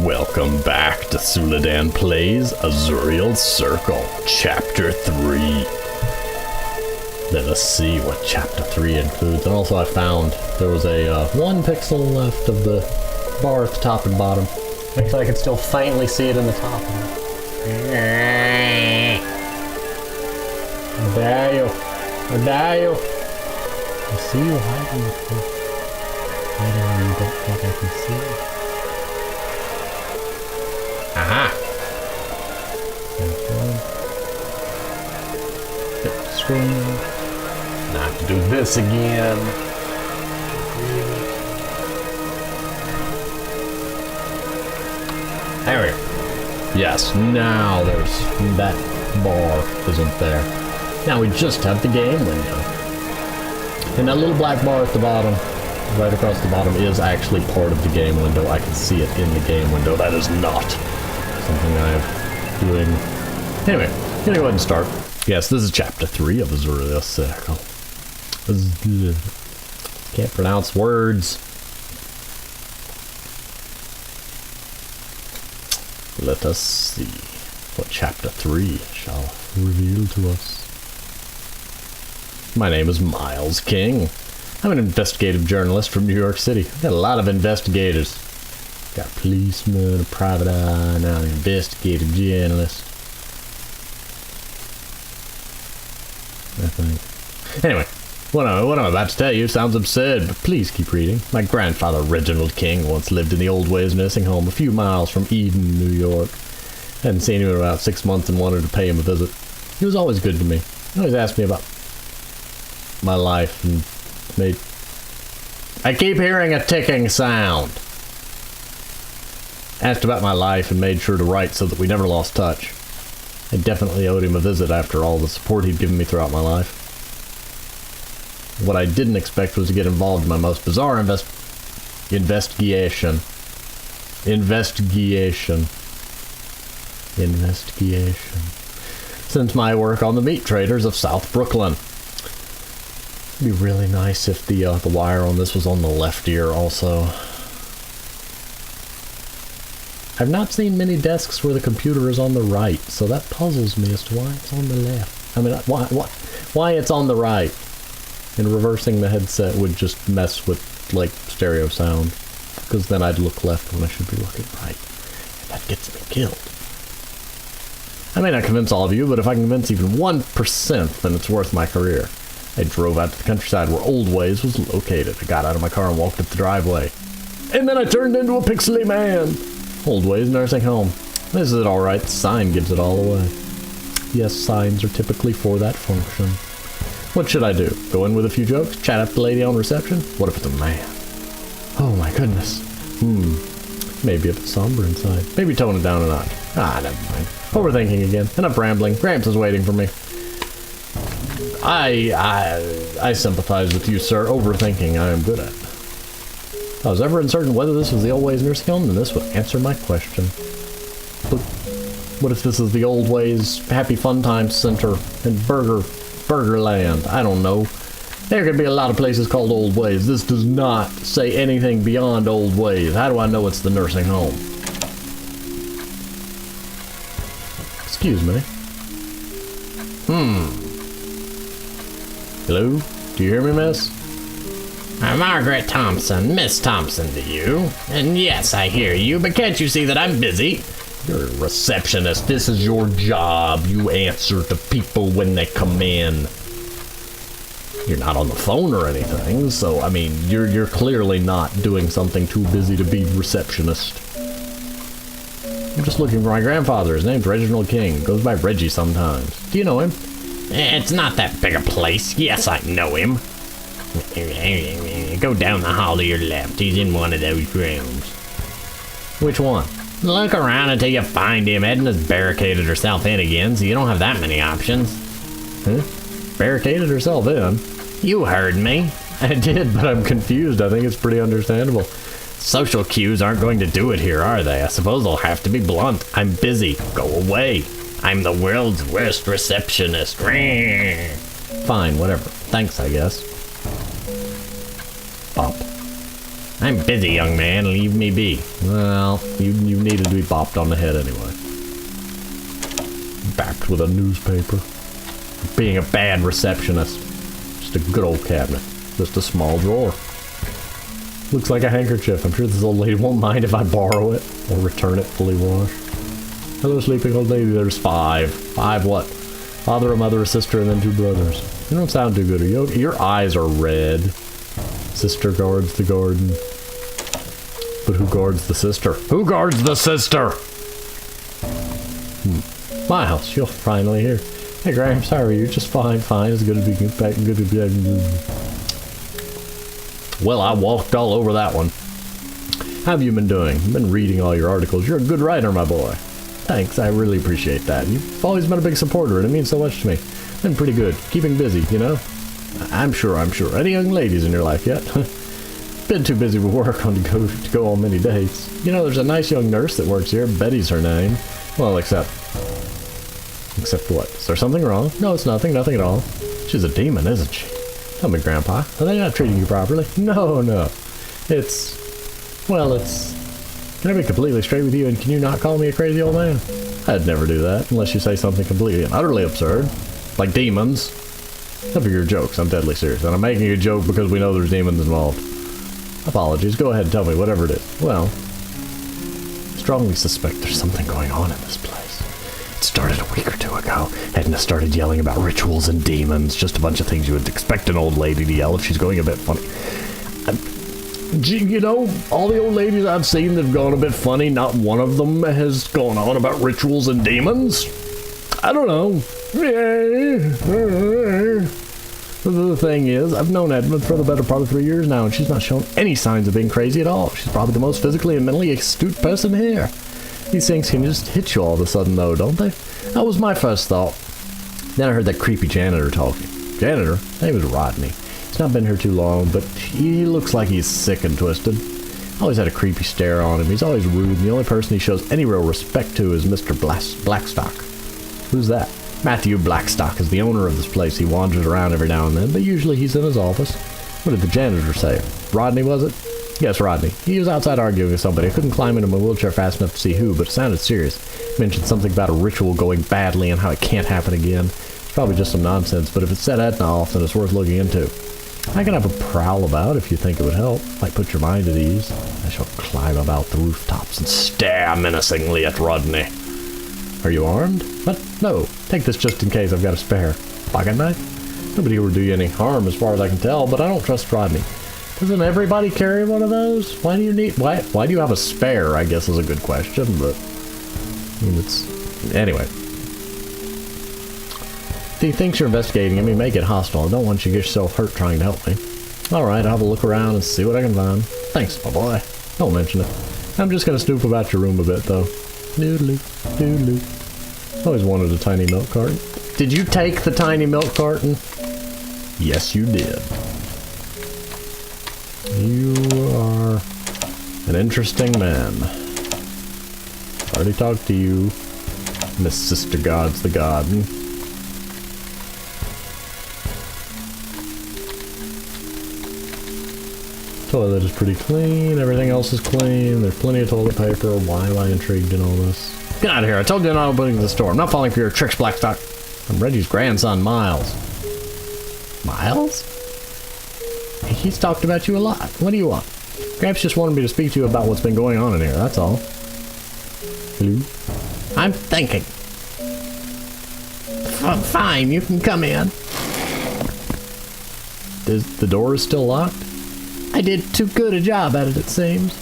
Welcome back to Suladan Plays Azureal Circle, Chapter 3. Let us see what Chapter 3 includes. And also I found there was a 1 pixel left of the bar at the top and bottom. Looks like I can still faintly see it in the top. Dario. I see you hiding up there. I don't think I can see you. Aha! Hit the screen. Now I have to do this again. There we go. Yes, now there's that bar isn't there. Now we just have the game window. And that little black bar at the bottom, right across the bottom, is actually part of the game window. I can see it in the game window. That is not something I'm doing. Anyway, I'm gonna go ahead and start. Yes, this is Chapter 3 of Azureal Circle. Can't pronounce words. Let us see what Chapter 3 shall reveal to us. My name is Miles King. I'm an investigative journalist from New York City. I've got a lot of investigators. Got a policeman, a private eye, now an investigative journalist. I think. Anyway, what I'm about to tell you sounds absurd, but please keep reading. My grandfather, Reginald King, once lived in the Old Ways nursing home a few miles from Eden, New York. Hadn't seen him in about 6 months and wanted to pay him a visit. He was always good to me. He always asked me about my life and made... I keep hearing a ticking sound. Asked about my life and made sure to write so that we never lost touch. I definitely owed him a visit after all the support he'd given me throughout my life. What I didn't expect was to get involved in my most bizarre investigation. Since my work on the meat traders of South Brooklyn. It'd be really nice if the wire on this was on the left ear also. I've not seen many desks where the computer is on the right, so that puzzles me as to why it's on the left. I mean, why it's on the right? And reversing the headset would just mess with, like, stereo sound. Because then I'd look left when I should be looking right. And that gets me killed. I may not convince all of you, but if I can convince even 1%, then it's worth my career. I drove out to the countryside where Old Ways was located. I got out of my car and walked up the driveway. And then I turned into a pixely man. Old Ways nursing home. This is alright, the sign gives it all away. Yes, signs are typically for that function. What should I do? Go in with a few jokes? Chat up the lady on reception? What if it's a man? Oh my goodness. Maybe a bit somber inside. Maybe tone it down a notch. Ah, never mind. Overthinking again. Enough rambling. Gramps is waiting for me. I sympathize with you, sir. Overthinking I am good at. If I was ever uncertain whether this was the Old Ways nursing home, then this would answer my question. But what if this is the Old Ways Happy Fun Time Center in Burgerland? I don't know. There could be a lot of places called Old Ways. This does not say anything beyond Old Ways. How do I know it's the nursing home? Excuse me. Hello? Do you hear me, miss? Margaret Thompson, Miss Thompson to you. And yes, I hear you, but can't you see that I'm busy? You're a receptionist. This is your job. You answer to people when they come in. You're not on the phone or anything, so, I mean, you're clearly not doing something too busy to be receptionist. I'm just looking for my grandfather. His name's Reginald King. Goes by Reggie sometimes. Do you know him? It's not that big a place. Yes, I know him. Go down the hall to your left. He's in one of those rooms. Which one? Look around until you find him. Edna's barricaded herself in again, so you don't have that many options. Huh? Barricaded herself in? You heard me. I did, but I'm confused. I think it's pretty understandable. Social cues aren't going to do it here, are they? I suppose I'll have to be blunt. I'm busy. Go away. I'm the world's worst receptionist. Fine, whatever. Thanks, I guess. Bop. I'm busy, young man. Leave me be. Well, you needed to be bopped on the head anyway. Backed with a newspaper. Being a bad receptionist. Just a good old cabinet. Just a small drawer. Looks like a handkerchief. I'm sure this old lady won't mind if I borrow it or return it fully washed. Hello, sleeping old lady. There's 5. 5 what? Father, a mother, a sister, and then 2 brothers. You don't sound too good. Your eyes are red. Sister guards the garden. But who guards the sister? Who guards the sister? Miles, you're finally here. Hey, Gramps, how are you? Just fine, fine. It's good to be back. Good to be back. Well, I walked all over that one. How have you been doing? I've been reading all your articles. You're a good writer, my boy. Thanks, I really appreciate that. You've always been a big supporter, and it means so much to me. Been pretty good. Keeping busy, you know? I'm sure. Any young ladies in your life yet? Been too busy with work to go on many dates. You know, there's a nice young nurse that works here. Betty's her name. Well, except what? Is there something wrong? No, it's nothing. Nothing at all. She's a demon, isn't she? Tell me, Grandpa. Are they not treating you properly? No. Can I be completely straight with you, and can you not call me a crazy old man? I'd never do that, unless you say something completely and utterly absurd. Like demons. Except for your jokes, I'm deadly serious, and I'm making a joke because we know there's demons involved. Apologies, go ahead and tell me whatever it is. Well, I strongly suspect there's something going on in this place. It started a week or 2 ago. Edna started yelling about rituals and demons, just a bunch of things you would expect an old lady to yell if she's going a bit funny. You know, all the old ladies I've seen that have gone a bit funny, not one of them has gone on about rituals and demons. I don't know. The thing is, I've known Edmund for the better part of 3 years now, and she's not shown any signs of being crazy at all. She's probably the most physically and mentally astute person here. These things can just hit you all of a sudden, though, don't they? That was my first thought. Then I heard that creepy janitor talking. Janitor? His name was Rodney. He's not been here too long, but he looks like he's sick and twisted. Always had a creepy stare on him. He's always rude, and the only person he shows any real respect to is Mr. Blackstock. Who's that? Matthew Blackstock is the owner of this place. He wanders around every now and then, but usually he's in his office. What did the janitor say? Rodney, was it? Yes, Rodney. He was outside arguing with somebody. I couldn't climb into my wheelchair fast enough to see who, but it sounded serious. Mentioned something about a ritual going badly and how it can't happen again. It's probably just some nonsense, but if it set Edna off, then it's worth looking into. I can have a prowl about if you think it would help. Might put your mind at ease. I shall climb about the rooftops and stare menacingly at Rodney. Are you armed? What? No. Take this just in case. I've got a spare. Pocket knife? Nobody would do you any harm as far as I can tell, but I don't trust Rodney. Doesn't everybody carry one of those? Why do you have a spare, I guess is a good question, but I mean, anyway. If he thinks you're investigating him, make it hostile. I don't want you to get yourself hurt trying to help me. Alright, I'll have a look around and see what I can find. Thanks, my boy. Don't mention it. I'm just gonna snoop about your room a bit, though. Doodaloo, doodaloo. Always wanted a tiny milk carton. Did you take the tiny milk carton? Yes, you did. You are an interesting man. Already talked to you, Miss Sister God's the Garden. Toilet is pretty clean. Everything else is clean. There's plenty of toilet paper. Why am I intrigued in all this? Get out of here. I told you I'm not opening the store. I'm not falling for your tricks, Blackstock. I'm Reggie's grandson, Miles. Miles? He's talked about you a lot. What do you want? Gramps just wanted me to speak to you about what's been going on in here, that's all. Hello? I'm thinking. Fine, you can come in. The door is still locked? I did too good a job at it, it seems.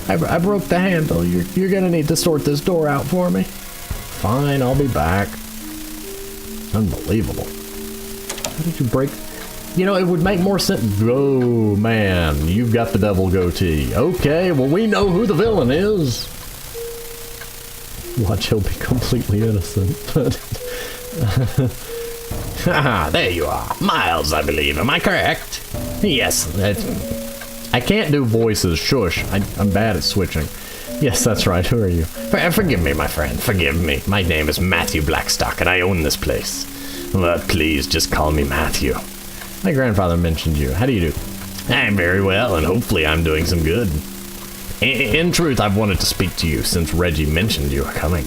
I broke the handle. You're gonna need to sort this door out for me. Fine, I'll be back. Unbelievable. How did you break... You know, it would make more sense... Oh, man. You've got the devil goatee. Okay, well, we know who the villain is. Watch, he'll be completely innocent. Haha, there you are. Miles, I believe. Am I correct? Yes. I can't do voices. Shush. I'm bad at switching. Yes, that's right. Who are you? Forgive me, my friend. Forgive me. My name is Matthew Blackstock, and I own this place. But please, just call me Matthew. My grandfather mentioned you. How do you do? I'm very well, and hopefully I'm doing some good. In truth, I've wanted to speak to you since Reggie mentioned you were coming.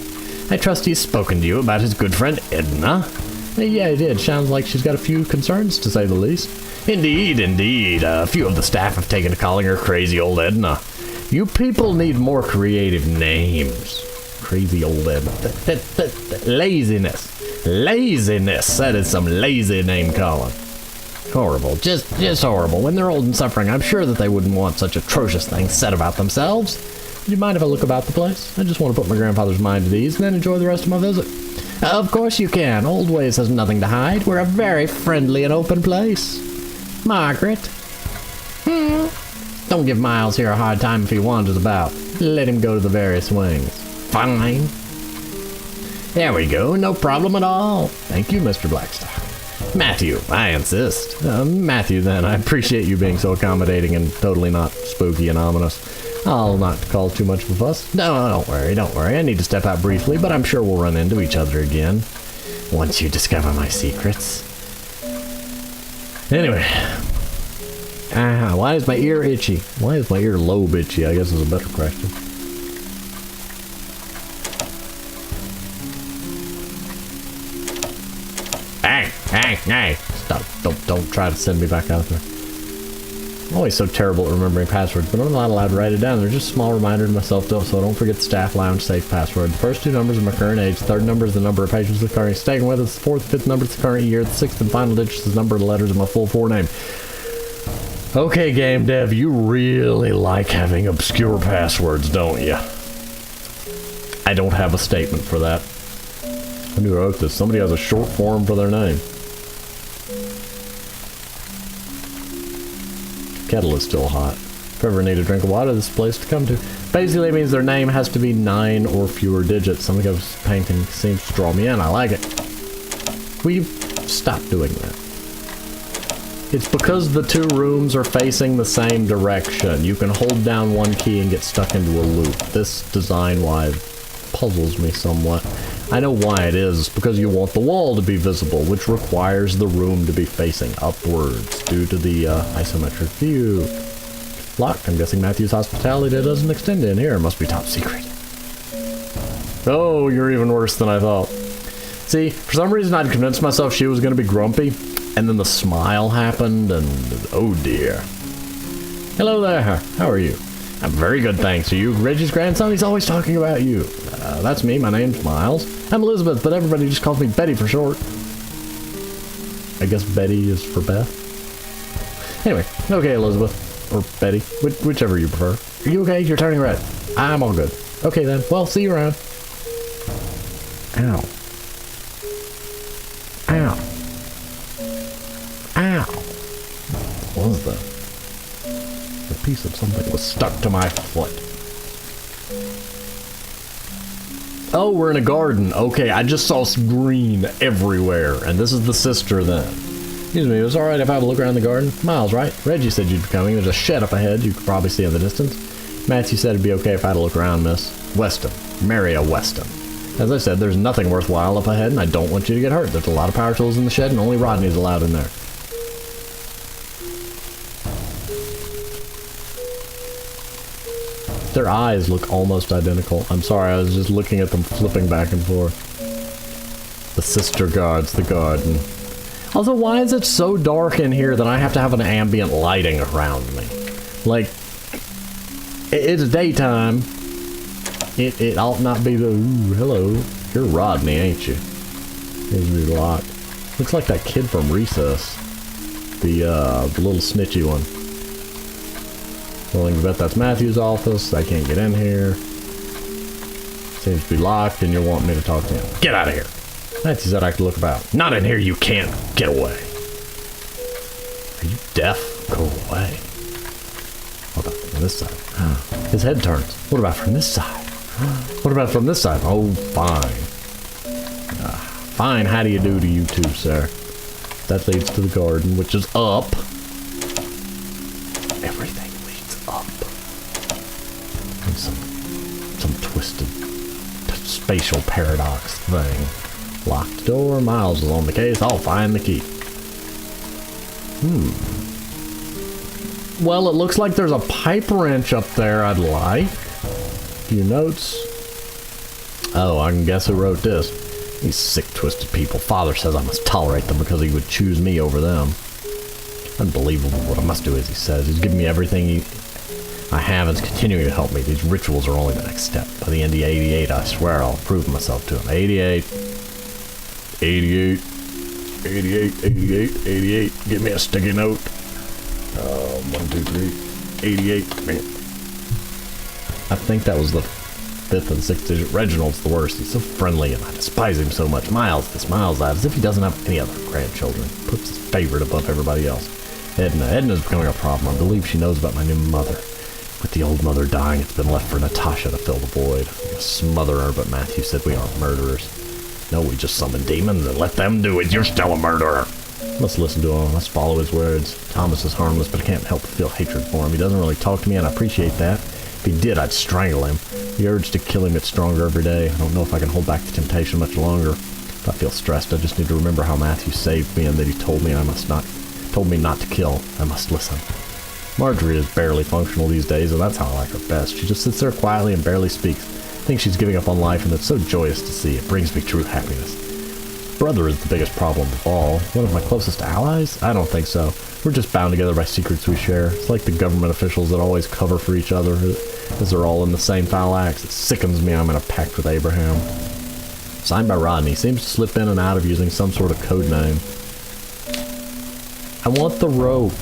I trust he's spoken to you about his good friend Edna. Yeah, he did. Sounds like she's got a few concerns, to say the least. Indeed, indeed. A few of the staff have taken to calling her crazy old Edna. You people need more creative names. Crazy old Edna. Laziness. Laziness. That is some lazy name calling. Horrible. Just horrible. When they're old and suffering, I'm sure that they wouldn't want such atrocious things said about themselves. Do you mind if I look about the place? I just want to put my grandfather's mind at ease and then enjoy the rest of my visit. Of course you can. Old Ways has nothing to hide. We're a very friendly and open place. Margaret? Don't give Miles here a hard time if he wanders about. Let him go to the various wings. Fine. There we go. No problem at all. Thank you, Mr. Blackstar. Matthew, I insist. Matthew, then. I appreciate you being so accommodating and totally not spooky and ominous. I'll not call too much of a fuss. No, don't worry, don't worry. I need to step out briefly, but I'm sure we'll run into each other again. Once you discover my secrets. Anyway. Why is my ear itchy? Why is my ear lobe itchy? I guess is a better question. Hey. Stop. Don't try to send me back out there. I'm always so terrible at remembering passwords, but I'm not allowed to write it down. They're just a small reminder to myself, though, so I don't forget the staff lounge safe password. The first two numbers are my current age. The third number is the number of patients we're currently staying with us. The fourth, fifth number is the current year. The sixth and final digit is the number of the letters of my full forename. Okay, game dev, you really like having obscure passwords, don't you? I don't have a statement for that. Who wrote this? Somebody has a short form for their name. Kettle is still hot. If ever need a drink of water, this is the place to come to. Basically, it means their name has to be 9 or fewer digits. Something of this painting seems to draw me in. I like it. We've stopped doing that. It's because the two rooms are facing the same direction. You can hold down one key and get stuck into a loop. This design-wise puzzles me somewhat. I know why it is. It's because you want the wall to be visible, which requires the room to be facing upwards due to the isometric view. Locked. I'm guessing Matthew's hospitality doesn't extend in here. It must be top secret. Oh, you're even worse than I thought. See, for some reason I'd convinced myself she was going to be grumpy, and then the smile happened, and oh dear. Hello there. How are you? I'm very good, thanks. Are you Reggie's grandson? He's always talking about you. That's me. My name's Miles. I'm Elizabeth, but everybody just calls me Betty for short. I guess Betty is for Beth. Anyway, okay, Elizabeth. Or Betty. Whichever you prefer. Are you okay? You're turning red. I'm all good. Okay, then. Well, see you around. Ow. Ow. Ow. What was that? A piece of something was stuck to my foot. Oh, we're in a garden. Okay, I just saw some green everywhere. And this is the sister then. Excuse me, it was alright if I have a look around the garden. Miles, right? Reggie said you'd be coming. There's a shed up ahead you could probably see in the distance. Matthew said it'd be okay if I had a look around, miss. Weston. Maria Weston. As I said, there's nothing worthwhile up ahead, and I don't want you to get hurt. There's a lot of power tools in the shed, and only Rodney's allowed in there. Their eyes look almost identical. I'm sorry, I was just looking at them flipping back and forth. The sister guards the garden. Also, why is it so dark in here that I have to have an ambient lighting around me? Like, it's daytime. It ought not be the, ooh, hello. You're Rodney, ain't you? Seems to be locked. Looks like that kid from Recess. The little snitchy one. Willing to bet that's Matthew's office. I can't get in here. Seems to be locked, and you want me to talk to him. Get out of here. Matthew said I could look about. Not in here, you can't. Get away. Are you deaf? Go away. What about from this side? His head turns. What about from this side? What about from this side? Oh, fine. Fine, how do you do to you two, sir? That leads to the garden, which is up. Everything leads up. And some twisted spatial paradox thing. Locked door, Miles is on the case, I'll find the key. Well, it looks like there's a pipe wrench up there I'd like. A few notes. Oh, I can guess who wrote this. These sick, twisted people. Father says I must tolerate them because he would choose me over them. Unbelievable. What I must do as he says. He's giving me everything I have and is continuing to help me. These rituals are only the next step. By the end of 88, I swear I'll prove myself to him. 88. 88. 88, 88, 88. Give me a sticky note. 1, 2, 3. 88. Man. I think that was the 5th and 6th digit. Reginald's the worst. He's so friendly and I despise him so much. Miles, this Miles lad, as if he doesn't have any other grandchildren. Puts his favorite above everybody else. Edna's becoming a problem. I believe she knows about my new mother. With the old mother dying, it's been left for Natasha to fill the void. I'm gonna smother her, but Matthew said we aren't murderers. No, we just summon demons and let them do it. You're still a murderer. Let's listen to him. Let's follow his words. Thomas is harmless, but I can't help but feel hatred for him. He doesn't really talk to me, and I appreciate that. If he did, I'd strangle him. The urge to kill him gets stronger every day. I don't know if I can hold back the temptation much longer. If I feel stressed, I just need to remember how Matthew saved me and that he told me not to kill. I must listen. Marjorie is barely functional these days, and that's how I like her best. She just sits there quietly and barely speaks. Thinks she's giving up on life, and it's so joyous to see. It brings me true happiness. Brother is the biggest problem of all. One of my closest allies? I don't think so. We're just bound together by secrets we share. It's like the government officials that always cover for each other, as they're all in the same foul acts. It sickens me I'm in a pact with Abraham. Signed by Rodney. Seems to slip in and out of using some sort of code name. I want the rope.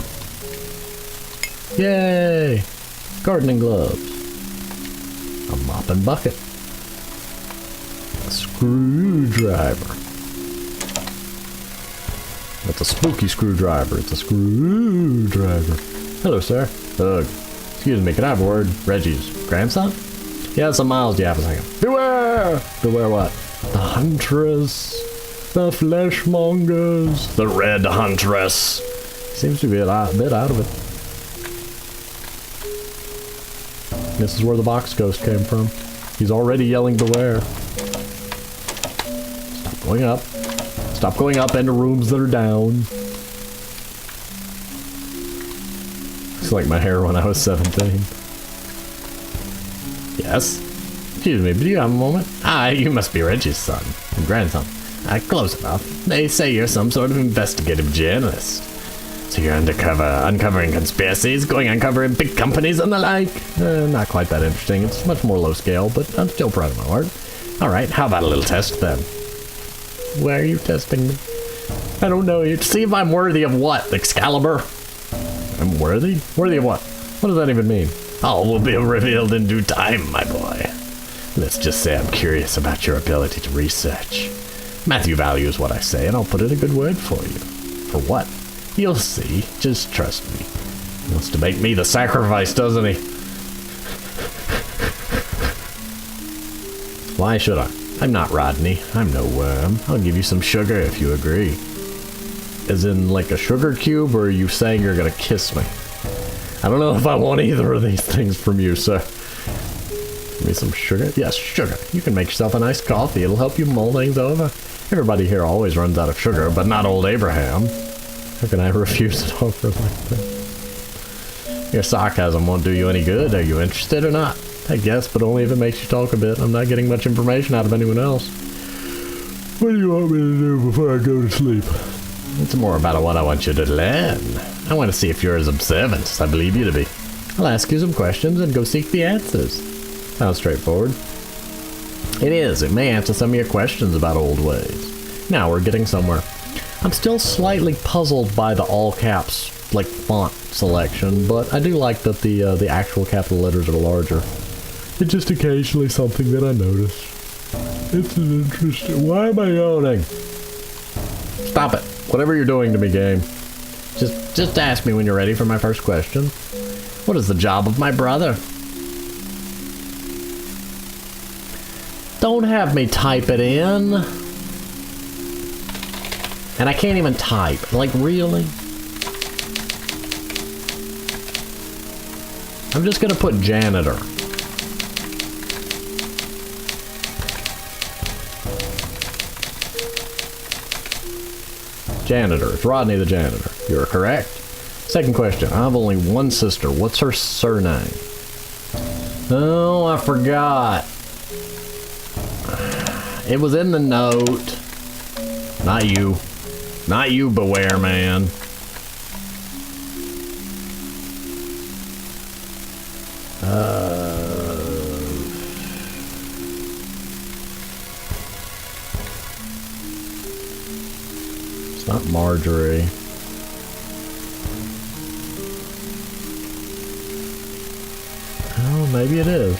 Yay! Gardening gloves. A mop and bucket. A screwdriver. That's a spooky screwdriver. It's a screwdriver. Hello, sir. Ugh. Excuse me, can I have a word? Reggie's grandson? Yeah, some Miles. Do you have a second? Beware! Beware what? The Huntress. The Fleshmongers. The Red Huntress. Seems to be a bit out of it. This is where the box ghost came from. He's already yelling beware. Stop going up. Stop going up into rooms that are down. Looks like my hair when I was 17. Yes? Excuse me, but do you have a moment? You must be Reggie's son and grandson. Close enough. They say you're some sort of investigative journalist. So you're uncovering conspiracies, uncovering big companies and the like? Not quite that interesting. It's much more low scale, but I'm still proud of my work. Alright, how about a little test then? Why are you testing me? I don't know. You see if I'm worthy of what? Excalibur? I'm worthy? Worthy of what? What does that even mean? All will be revealed in due time, my boy. Let's just say I'm curious about your ability to research. Matthew values what I say, and I'll put in a good word for you. For what? You'll see. Just trust me. He wants to make me the sacrifice, doesn't he? Why should I? I'm not Rodney. I'm no worm. I'll give you some sugar if you agree. As in, like a sugar cube, or are you saying you're gonna kiss me? I don't know if I want either of these things from you, sir. Give me some sugar? Yes, sugar. You can make yourself a nice coffee. It'll help you mull things over. Everybody here always runs out of sugar, but not old Abraham. How can I refuse an offer like that? Your sarcasm won't do you any good. Are you interested or not? I guess, but only if it makes you talk a bit. I'm not getting much information out of anyone else. What do you want me to do before I go to sleep? It's more about what I want you to learn. I want to see if you're as observant as I believe you to be. I'll ask you some questions and go seek the answers. Sounds straightforward. It is. It may answer some of your questions about old ways. Now we're getting somewhere. I'm still slightly puzzled by the all caps, like, font selection, but I do like that the actual capital letters are larger. It's just occasionally something that I notice. It's an interesting... Why am I yawning? Stop it. Whatever you're doing to me, game. Just ask me when you're ready for my first question. What is the job of my brother? Don't have me type it in. And I can't even type. Like, really? I'm just gonna put janitor. Janitor. It's Rodney the janitor. You're correct. Second question. I have only one sister. What's her surname? Oh, I forgot. It was in the note. Not you. Not you, Beware Man. It's not Marjorie. Oh, maybe it is.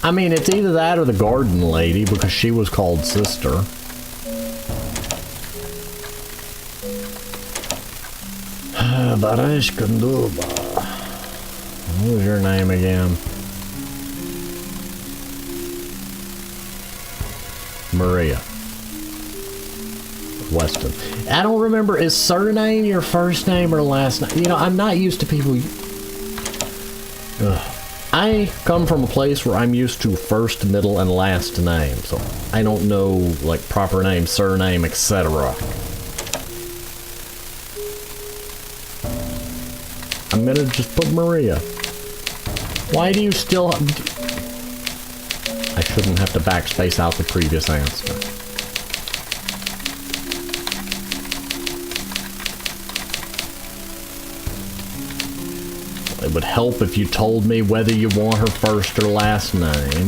I mean, it's either that or the garden lady, because she was called Sister. Barash Kanduba. What was your name again? Maria Weston. I don't remember, is surname your first name or last name? You know, I'm not used to people. Ugh. I come from a place where I'm used to first, middle, and last name, so I don't know, like, proper name, surname, etc. I'm gonna just put Maria. Why do you still... I shouldn't have to backspace out the previous answer. It would help if you told me whether you want her first or last name.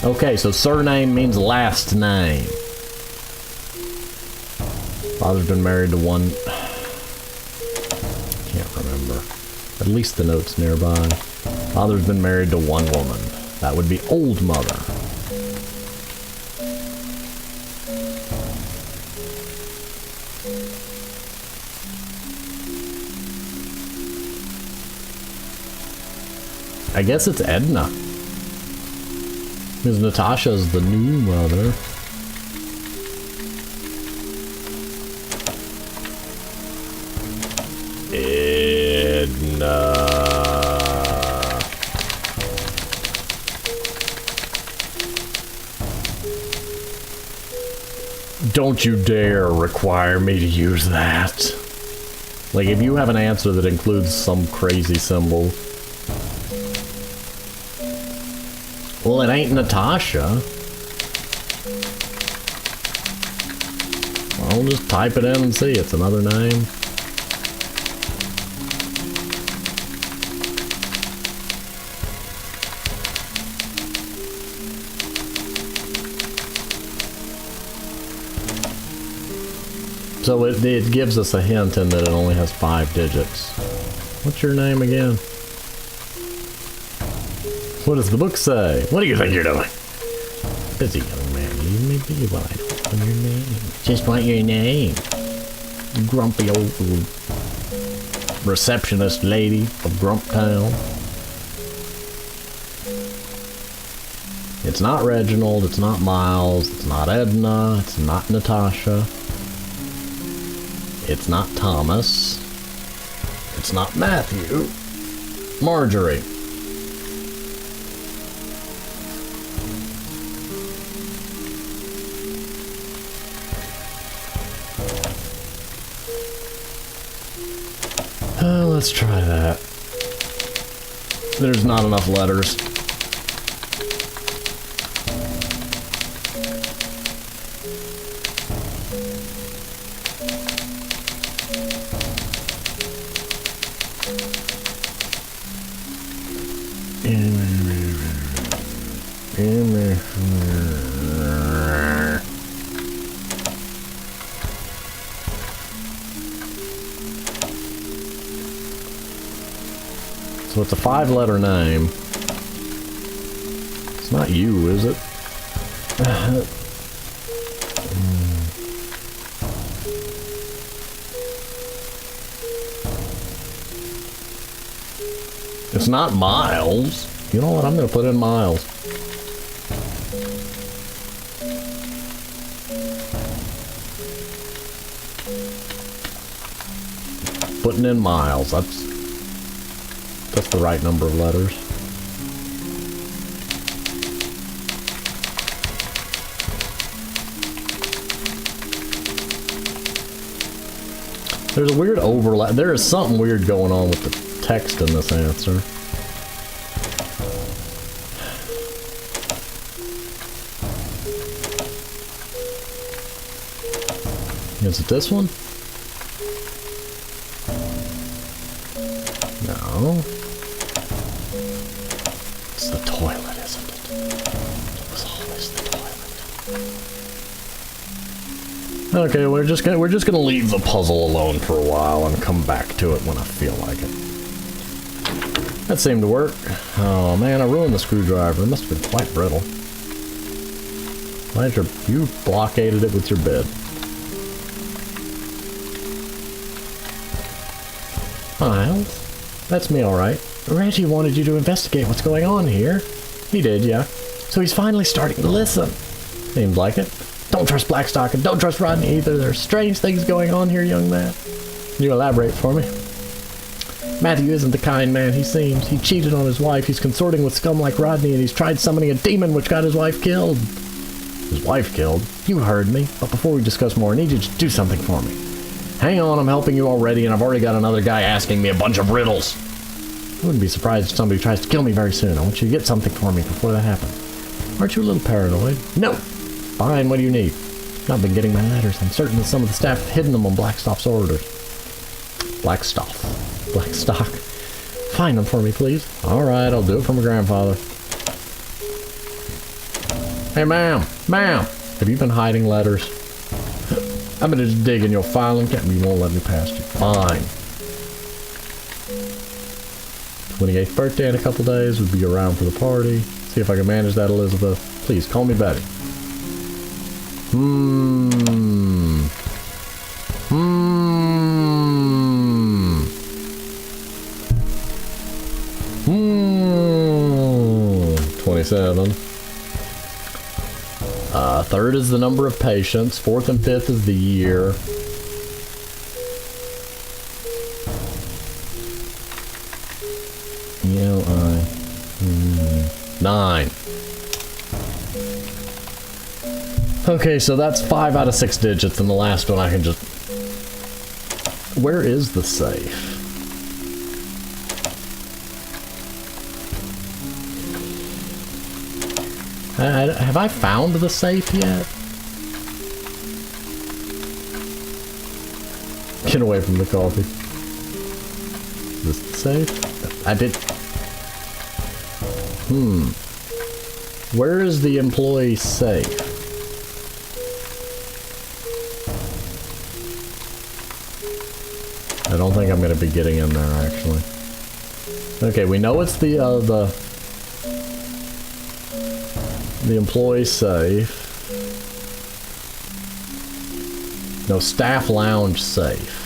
Okay, so surname means last name. Father's been married to one... Can't remember. At least the note's nearby. Father's been married to one woman. That would be Old Mother. I guess it's Edna. Because Natasha's the new mother. Edna. Don't you dare require me to use that. Like, if you have an answer that includes some crazy symbol. Well, it ain't Natasha. I'll just type it in and see. It's another name. So it gives us a hint in that it only has 5 digits. What's your name again? What does the book say? What do you think you're doing? Busy young man, leave me be while I don't want your name. Just want your name. Grumpy old receptionist lady of Grumptown. It's not Reginald, it's not Miles, it's not Edna, it's not Natasha. It's not Thomas. It's not Matthew. Marjorie. Let's try that. There's not enough letters. So it's a 5-letter name. It's not you, is it? It's not Miles. You know what? I'm going to put in Miles. putting in miles. That's the right number of letters. There's a weird overlap. There is something weird going on with the text in this answer. Is it this one? No. It's the toilet, isn't it? It was always the toilet. Okay, we're just gonna leave the puzzle alone for a while and come back to it when I feel like it. That seemed to work. Oh man, I ruined the screwdriver. It must have been quite brittle. You blockaded it with your bed. Miles? That's me, alright. Reggie wanted you to investigate what's going on here. He did, yeah. So he's finally starting to listen. Seems like it. Don't trust Blackstock and don't trust Rodney either. There's strange things going on here, young man. Can you elaborate for me? Matthew isn't the kind man he seems. He cheated on his wife, he's consorting with scum like Rodney, and he's tried summoning a demon which got his wife killed. His wife killed? You heard me. But before we discuss more, I need you to do something for me. Hang on, I'm helping you already, and I've already got another guy asking me a bunch of riddles. I wouldn't be surprised if somebody tries to kill me very soon. I want you to get something for me before that happens. Aren't you a little paranoid? No! Fine, what do you need? I've not been getting my letters. I'm certain that some of the staff have hidden them on Blackstock's orders. Blackstock. Find them for me, please. Alright, I'll do it for my grandfather. Hey, ma'am! Have you been hiding letters? I'm gonna just dig in your filing cabinet. You won't let me past you. Fine. 28th birthday in a couple days. We'll be around for the party. See if I can manage that, Elizabeth. Please, call me Betty. 27. Third is the number of patients. Fourth and fifth is the year. Eli. 9. Okay, so that's 5 out of 6 digits, and the last one I can just... Where is the safe? Have I found the safe yet? Get away from the coffee. Is this the safe? I did... Where is the employee safe? I don't think I'm going to be getting in there, actually. Okay, we know it's the employee safe. No, staff lounge safe.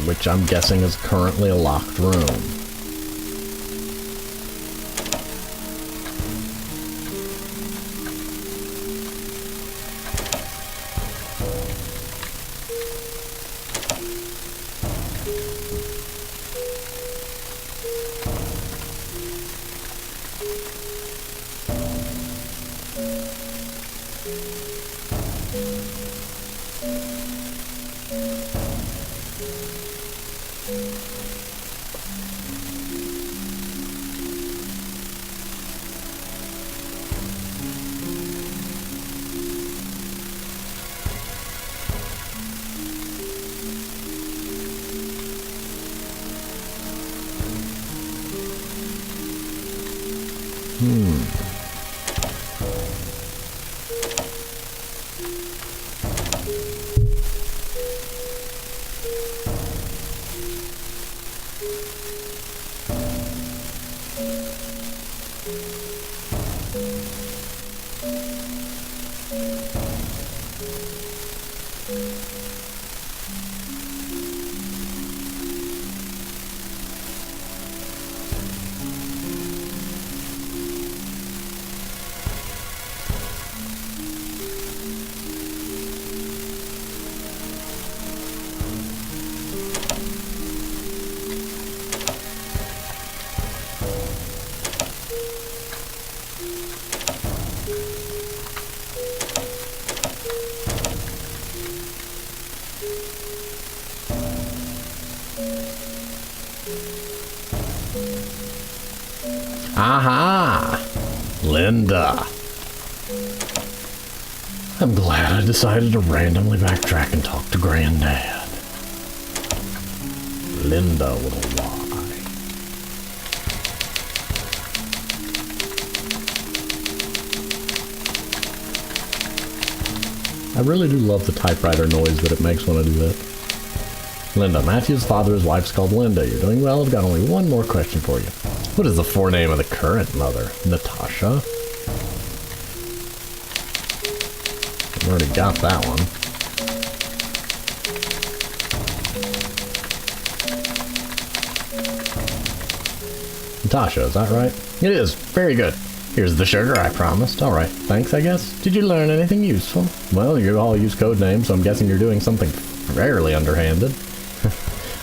Which I'm guessing is currently a locked room. Aha! Linda. I'm glad I decided to randomly backtrack and talk to Granddad. Linda with a Y. I really do love the typewriter noise that it makes when I do that. Linda, Matthew's father, his wife's called Linda. You're doing well. I've got only one more question for you. What is the forename of the current mother? Natasha. I've already got that one. Natasha, is that right? It is. Very good. Here's the sugar I promised. All right. Thanks, I guess. Did you learn anything useful? Well, you all use code names, so I'm guessing you're doing something fairly underhanded.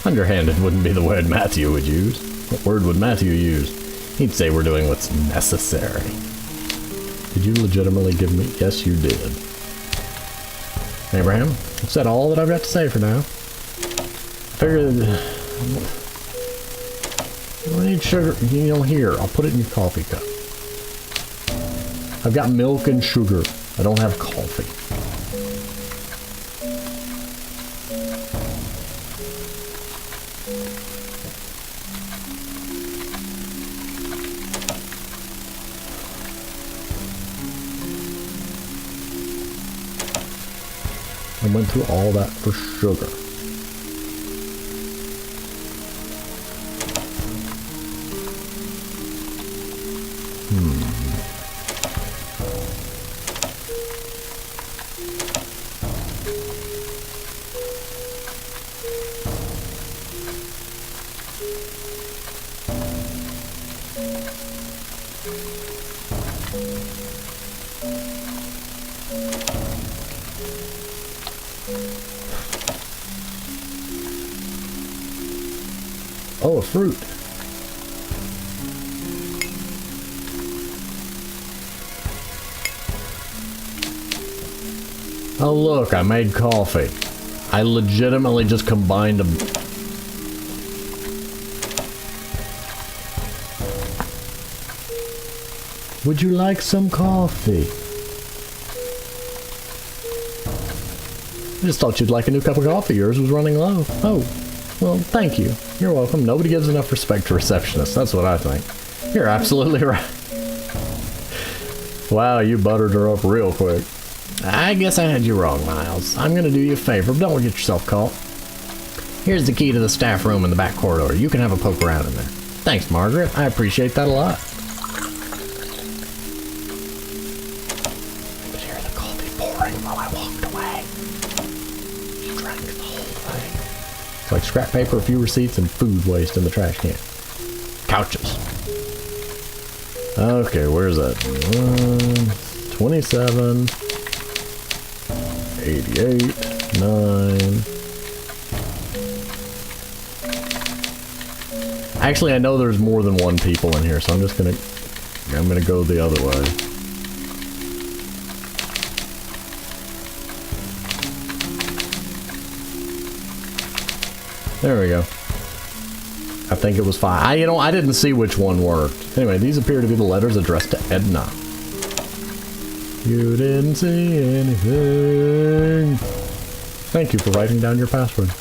Underhanded wouldn't be the word Matthew would use. What word would Matthew use? He'd say we're doing what's necessary. Did you legitimately give me? Yes, you did. Abraham, I've said all that I've got to say for now. Figured... I need sugar. You know, here, I'll put it in your coffee cup. I've got milk and sugar. I don't have coffee. I went through all that for sugar. Oh, a fruit. Oh, look, I made coffee. I legitimately just combined them. Would you like some coffee? I just thought you'd like a new cup of coffee. Yours was running low. Oh, well, thank you. You're welcome. Nobody gives enough respect to receptionists. That's what I think. You're absolutely right. Wow, you buttered her up real quick. I guess I had you wrong, Miles. I'm gonna do you a favor, but don't get yourself caught. Here's the key to the staff room in the back corridor. You can have a poke around in there. Thanks, Margaret. I appreciate that a lot. I could hear the coffee pouring while I walked away. She drank the whole thing. It's like scrap paper, a few receipts, and food waste in the trash can. Couches. Okay, where's that? 27... 88, 9. Actually, I know there's more than one people in here, so I'm gonna go the other way. There we go. I think it was 5. I didn't see which one worked. Anyway, these appear to be the letters addressed to Edna. You didn't see anything. Thank you for writing down your password.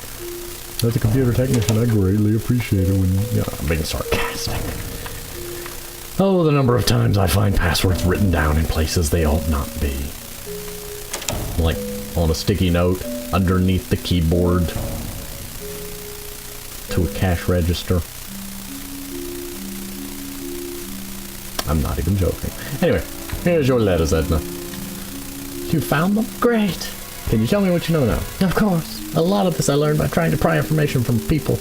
As a computer technician, I greatly appreciate it when I'm being sarcastic. Oh, the number of times I find passwords written down in places they ought not be. Like on a sticky note underneath the keyboard to a cash register. I'm not even joking. Anyway, here's your letters, Edna. You found them? Great. Can you tell me what you know now? Of course. A lot of this I learned by trying to pry information from people.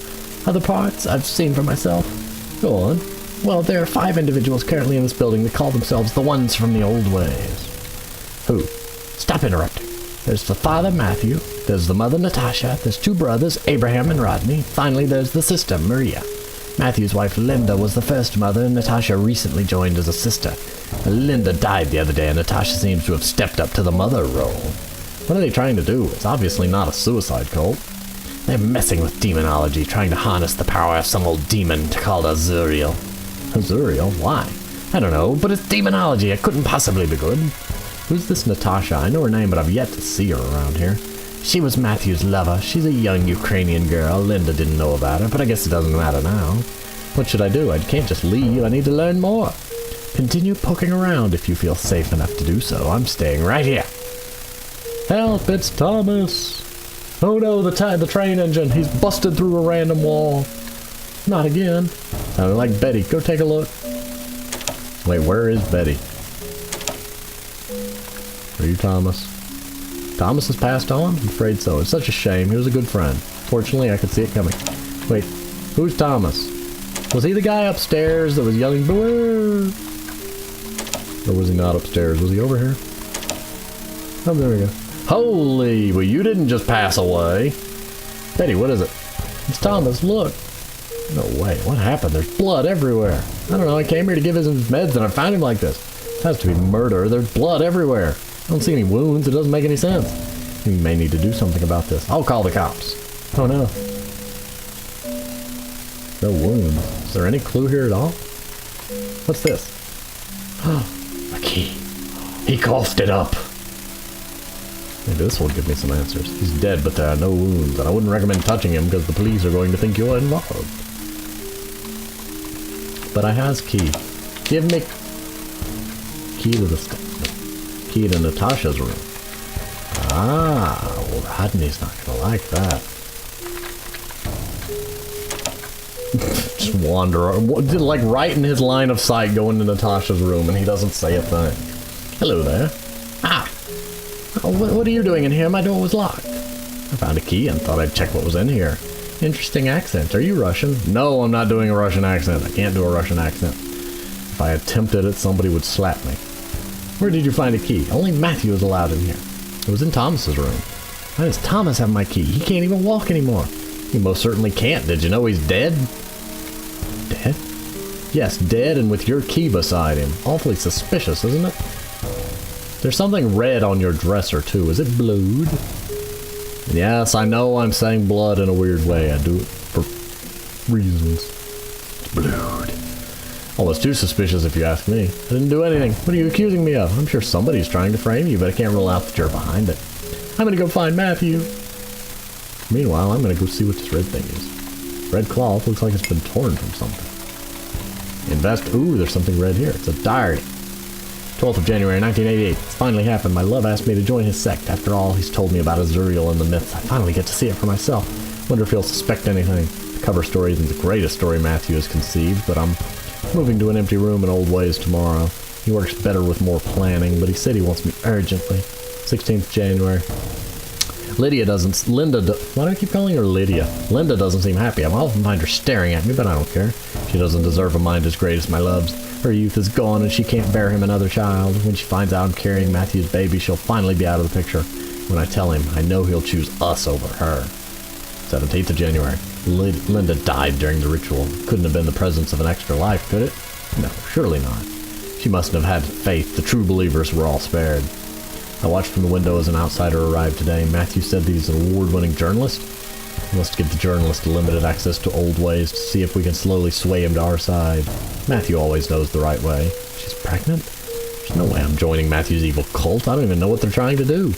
Other parts I've seen for myself. Go on. Well, there are 5 individuals currently in this building that call themselves the ones from the old ways. Who? Stop interrupting. There's the father, Matthew. There's the mother, Natasha. There's 2 brothers, Abraham and Rodney. Finally, there's the sister, Maria. Matthew's wife, Linda, was the first mother, and Natasha recently joined as a sister. Linda died the other day, and Natasha seems to have stepped up to the mother role. What are they trying to do? It's obviously not a suicide cult. They're messing with demonology, trying to harness the power of some old demon called Azureal. Azureal? Why? I don't know, but it's demonology. It couldn't possibly be good. Who's this Natasha? I know her name, but I've yet to see her around here. She was Matthew's lover. She's a young Ukrainian girl. Linda didn't know about her, but I guess it doesn't matter now. What should I do? I can't just leave. I need to learn more. Continue poking around if you feel safe enough to do so. I'm staying right here. Help, it's Thomas. Oh no, the train engine. He's busted through a random wall. Not again. Sounded like Betty. Go take a look. Wait, where is Betty? Are you Thomas? Thomas has passed on? I'm afraid so. It's such a shame. He was a good friend. Fortunately, I could see it coming. Wait, who's Thomas? Was he the guy upstairs that was yelling, "Beware"? Or was he not upstairs? Was he over here? Oh, there we go. Holy, well, you didn't just pass away. Betty, what is it? It's Thomas, look. No way, what happened? There's blood everywhere. I don't know, I came here to give him his meds and I found him like this. It has to be murder. There's blood everywhere. I don't see any wounds. It doesn't make any sense. We may need to do something about this. I'll call the cops. Oh no. No wounds. Is there any clue here at all? What's this? A key. He coughed it up. Maybe this will give me some answers. He's dead, but there are no wounds, and I wouldn't recommend touching him because the police are going to think you're involved. But I has key. Give me key to the key to Natasha's room. Ah, well, Rodney's not gonna like that. Just wander, like right in his line of sight, go into Natasha's room, and he doesn't say a thing. Hello there. Ah. Oh, what are you doing in here? My door was locked. I found a key and thought I'd check what was in here. Interesting accent. Are you Russian? No, I'm not doing a Russian accent. I can't do a Russian accent. If I attempted it, somebody would slap me. Where did you find a key? Only Matthew is allowed in here. It was in Thomas's room. Why does Thomas have my key? He can't even walk anymore. He most certainly can't. Did you know he's dead? Dead? Yes, dead and with your key beside him. Awfully suspicious, isn't it? There's something red on your dresser, too. Is it blood? Yes, I know I'm saying blood in a weird way. I do it for reasons. It's blood. Almost too suspicious if you ask me. I didn't do anything. What are you accusing me of? I'm sure somebody's trying to frame you, but I can't rule out that you're behind it. I'm gonna go find Matthew. Meanwhile, I'm gonna go see what this red thing is. Red cloth looks like it's been torn from something. Ooh, there's something red here. It's a diary. 12th of January, 1988. It's finally happened. My love asked me to join his sect. After all he's told me about Azureal and the myths, I finally get to see it for myself. Wonder if he'll suspect anything. The cover story isn't the greatest story Matthew has conceived, but I'm moving to an empty room in Old Ways tomorrow. He works better with more planning, but he said he wants me urgently. 16th January. Why do I keep calling her Lydia? Linda doesn't seem happy. I often find her staring at me, but I don't care. She doesn't deserve a mind as great as my love's. Her youth is gone and she can't bear him another child. When she finds out I'm carrying Matthew's baby, she'll finally be out of the picture. When I tell him, I know he'll choose us over her. 17th of January. Linda died during the ritual. Couldn't have been the presence of an extra life, could it? No, surely not. She mustn't have had faith. The true believers were all spared. I watched from the window as an outsider arrived today. Matthew said that he's an award-winning journalist. We must give the journalist limited access to Old Ways to see if we can slowly sway him to our side. Matthew always knows the right way. She's pregnant? There's no way I'm joining Matthew's evil cult. I don't even know what they're trying to do.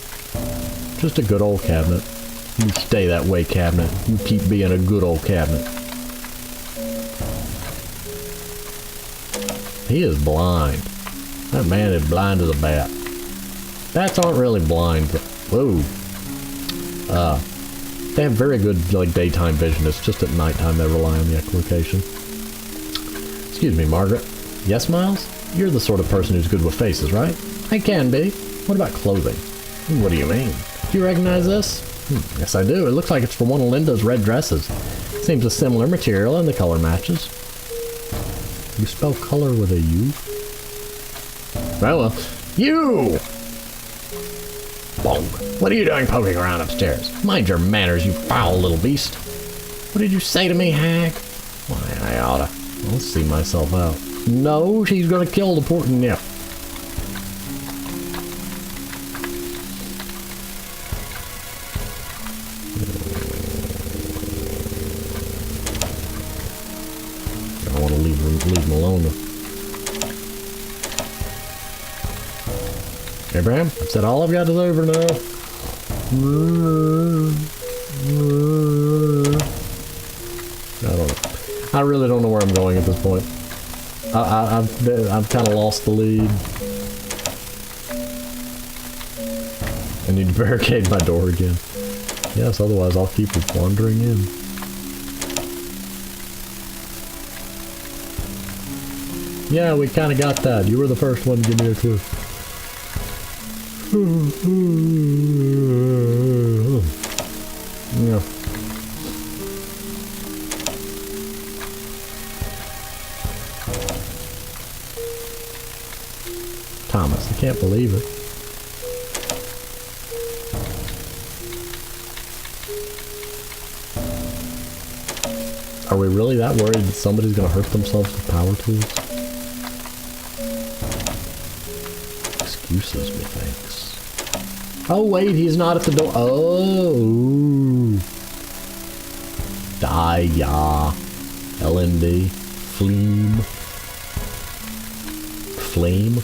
Just a good old cabinet. You stay that way, cabinet. You keep being a good old cabinet. He is blind. That man is blind as a bat. Bats aren't really blind, but whoa. They have very good like daytime vision. It's just at nighttime they rely on the echolocation. Excuse me, Margaret. Yes, Miles? You're the sort of person who's good with faces, right? I can be. What about clothing? What do you mean? Do you recognize this? Yes, I do. It looks like it's from one of Linda's red dresses. Seems a similar material and the color matches. You spell color with a U? Well, you! Bong. What are you doing poking around upstairs? Mind your manners, you foul little beast. What did you say to me, hag? Why, I oughta. I'll see myself out. No, she's gonna kill the poor nip. I want to leave him alone. Abraham, I've said all I've got to say for now. I don't know. I really don't know where I'm going at this point. I've kind of lost the lead. I need to barricade my door again. Yes, otherwise I'll keep wandering in. Yeah, we kind of got that. You were the first one to give me a clue. Yeah. Thomas, I can't believe it. Are we really that worried that somebody's gonna hurt themselves with power tools? Excuses, methinks. Oh wait, he's not at the door. Oh. Dia. LND. Fleam. Flame?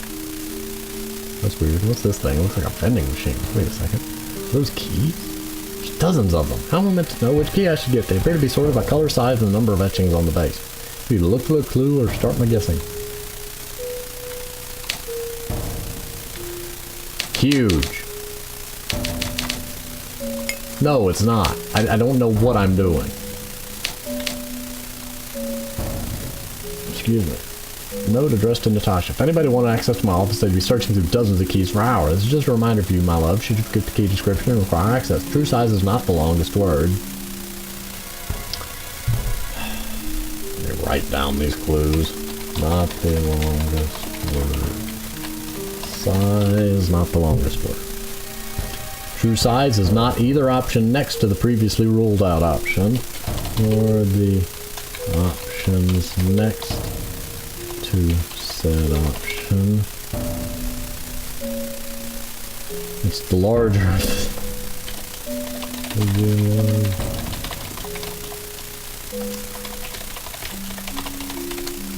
That's weird. What's this thing? It looks like a vending machine. Wait a second. Are those keys? There's dozens of them. How am I meant to know which key I should get? They appear to be sorted by color, size, and the number of etchings on the base. Either look for a clue or start my guessing. Huge. No, it's not. I don't know what I'm doing. Excuse me. Note addressed to Natasha. If anybody wanted access to my office, they'd be searching through dozens of keys for hours. This is just a reminder for you, my love. Should you forget the key description and require access. True size is not the longest word. Let me write down these clues. Not the longest word. Size, not the longest word. True size is not either option next to the previously ruled out option, or the options next to said option. It's the larger.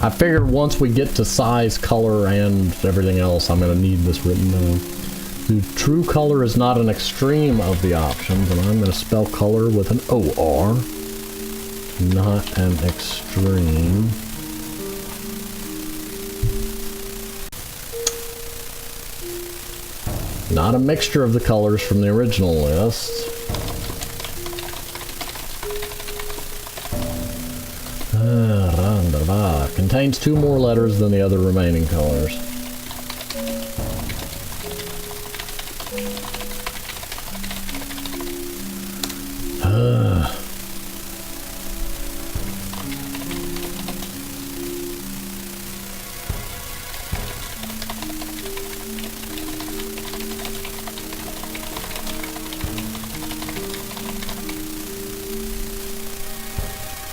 I figured once we get to size, color, and everything else, I'm going to need this written down. The true color is not an extreme of the options, and I'm going to spell color with an O-R. Not an extreme. Not a mixture of the colors from the original list. Contains 2 more letters than the other remaining colors.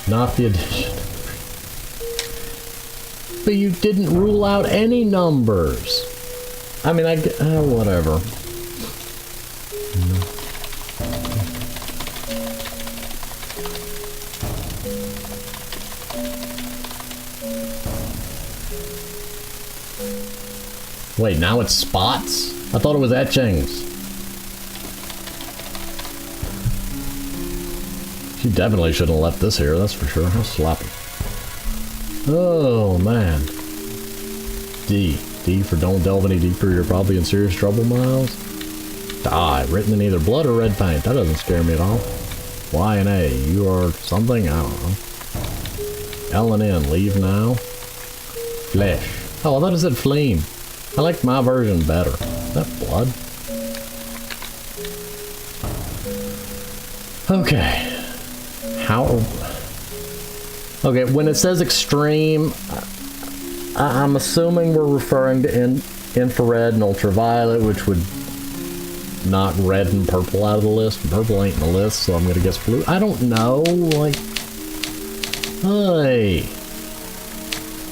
Not the addition. But you didn't rule out any numbers. I mean, whatever. Wait, now it's spots? I thought it was etchings. She definitely shouldn't have left this here, that's for sure. How sloppy. Oh, man. D. D for don't delve any deeper, you're probably in serious trouble, Miles. Die. Written in either blood or red paint. That doesn't scare me at all. Y and A. You are something? I don't know. L and N. Leave now. Flesh. Oh, I thought it said flame. I liked my version better. Is that blood? Okay. How? Okay, when it says extreme, I'm assuming we're referring to infrared and ultraviolet, which would knock red and purple out of the list. Purple ain't in the list, so I'm gonna guess blue. I don't know, like... Oi!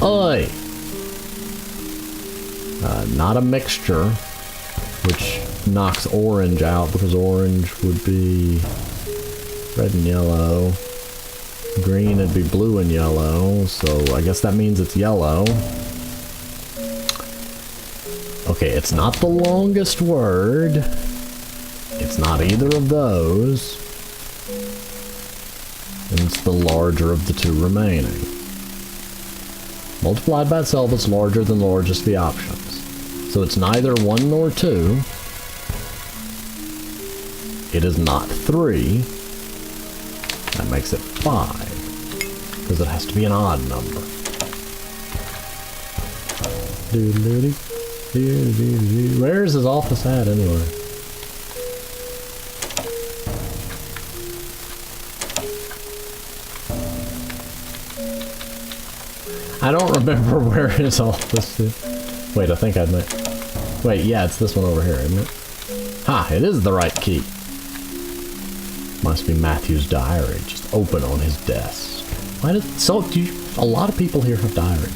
Oi! Not a mixture, which knocks orange out, because orange would be red and yellow. Green would be blue and yellow, so I guess that means it's yellow. Okay, it's not the longest word. It's not either of those. And it's the larger of the two remaining. Multiplied by itself, it's larger than the largest of the options. So it's neither 1 nor 2. It is not 3. That makes it 5. Because it has to be an odd number. Where's his office at anyway? I don't remember where his office is. Wait, I think I might. Wait, yeah, it's this one over here, isn't it? Ha, it is the right key. Must be Matthew's diary, just open on his desk. Why did a lot of people here have diaries?